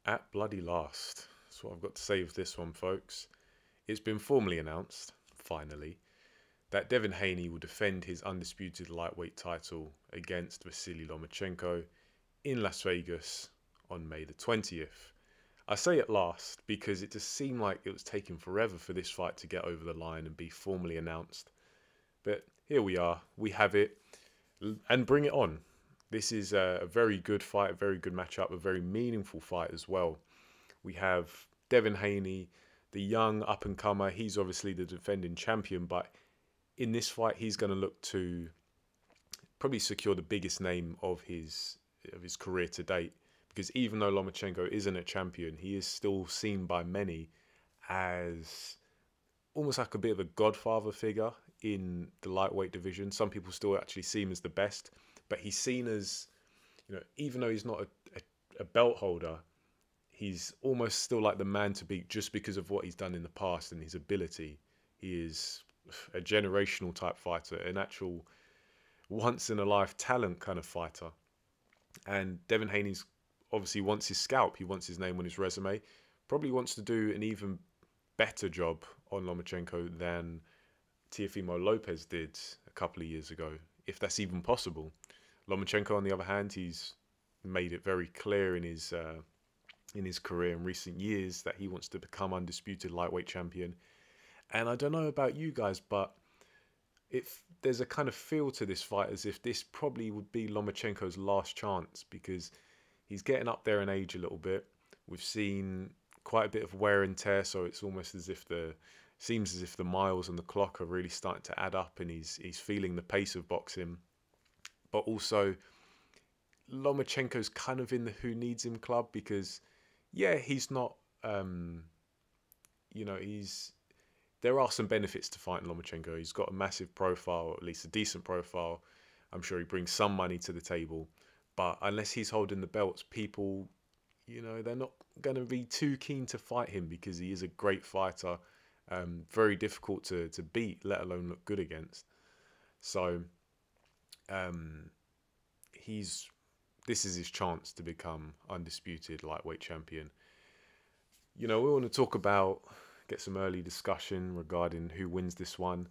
At bloody last. That's what I've got to say with this one, folks. It's been formally announced, finally, that Devin Haney will defend his undisputed lightweight title against Vasiliy Lomachenko in Las Vegas on May the 20th. I say at last because it just seemed like it was taking forever for this fight to get over the line and be formally announced. But here we are, we have it, and bring it on. This is a very good fight, a very good matchup, a very meaningful fight as well. We have Devin Haney, the young up and comer. He's obviously the defending champion, but in this fight, he's going to look to probably secure the biggest name of his career to date. Because even though Lomachenko isn't a champion, he is still seen by many as almost like a bit of a godfather figure in the lightweight division. Some people still actually see him as the best, but he's seen as, even though he's not a belt holder, he's almost still like the man to beat just because of what he's done in the past and his ability. He is a generational type fighter, an actual once in a life talent kind of fighter. And Devin Haney's obviously wants his scalp. He wants his name on his resume. Probably wants to do an even better job on Lomachenko than Teofimo Lopez did a couple of years ago, if that's even possible. Lomachenko, on the other hand, he's made it very clear in his career in recent years that he wants to become undisputed lightweight champion. And I don't know about you guys, but if there's a kind of feel to this fight as if this probably would be Lomachenko's last chance, because he's getting up there in age a little bit. We've seen quite a bit of wear and tear, so it's almost as if seems as if the miles on the clock are really starting to add up, and he's feeling the pace of boxing. But also, Lomachenko's kind of in the who needs him club, because yeah, he's not, there are some benefits to fighting Lomachenko. He's got a massive profile, or at least a decent profile. I'm sure he brings some money to the table. But unless he's holding the belts, people, they're not going to be too keen to fight him because he is a great fighter, very difficult to beat, let alone look good against. So this is his chance to become undisputed lightweight champion. We want to get some early discussion regarding who wins this one.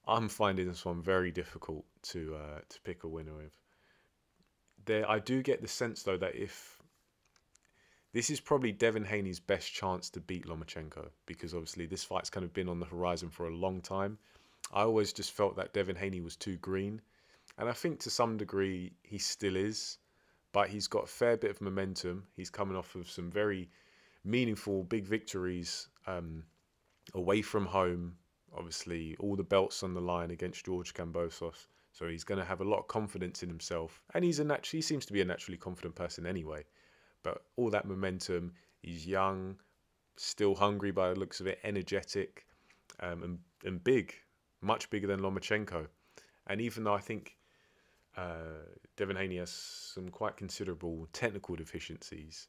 I'm finding this one very difficult to pick a winner with. I do get the sense though that if this is probably Devin Haney's best chance to beat Lomachenko, because obviously this fight's kind of been on the horizon for a long time. I always just felt that Devin Haney was too green, and I think to some degree he still is, but he's got a fair bit of momentum. He's coming off of some very meaningful big victories away from home. Obviously all the belts on the line against George Kambosos. So he's going to have a lot of confidence in himself. And he seems to be a naturally confident person anyway. But all that momentum, he's young, still hungry by the looks of it, energetic, and big, much bigger than Lomachenko. And even though I think Devin Haney has some quite considerable technical deficiencies,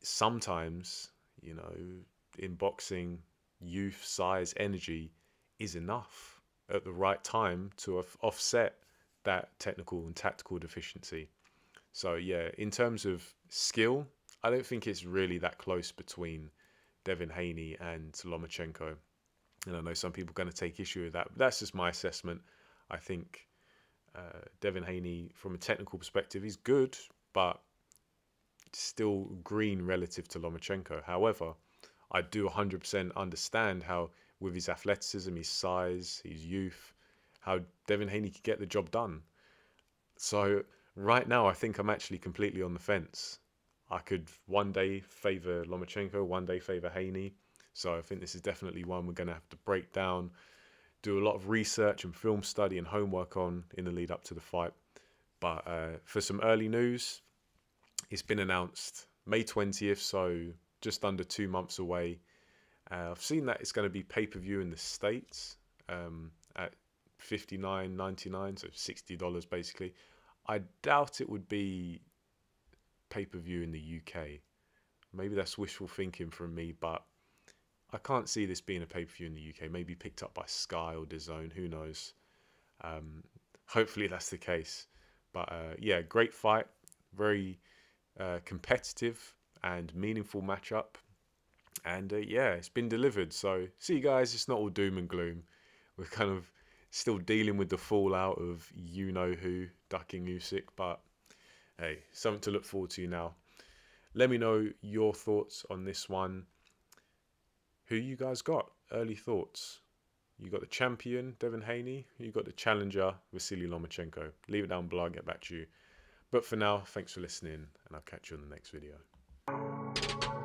sometimes, in boxing, youth, size, energy is enough at the right time to offset that technical and tactical deficiency. So yeah, in terms of skill, I don't think it's really that close between Devin Haney and Lomachenko. And I know some people are going to take issue with that, but that's just my assessment. I think Devin Haney, from a technical perspective, is good, but still green relative to Lomachenko. However, I do 100% understand how, with his athleticism, his size, his youth, how Devin Haney could get the job done. So right now, I think I'm actually completely on the fence. I could one day favour Lomachenko, one day favour Haney. So I think this is definitely one we're going to have to break down, do a lot of research and film study and homework on in the lead up to the fight. But for some early news, it's been announced May 20th, so just under 2 months away. I've seen that it's going to be pay-per-view in the States at $59.99, so $60 basically. I doubt it would be pay-per-view in the UK. Maybe that's wishful thinking from me, but I can't see this being a pay-per-view in the UK. Maybe picked up by Sky or DAZN, who knows. Hopefully that's the case. But yeah, great fight. Very competitive. and meaningful matchup. And yeah, it's been delivered. So see, guys, it's not all doom and gloom. We're kind of still dealing with the fallout of you-know-who ducking Usyk, but hey, something to look forward to now. Let me know your thoughts on this one. Who you guys got? Early thoughts. You got the champion, Devin Haney. You got the challenger, Vasiliy Lomachenko. Leave it down below, I'll get back to you. But for now, thanks for listening, and I'll catch you on the next video.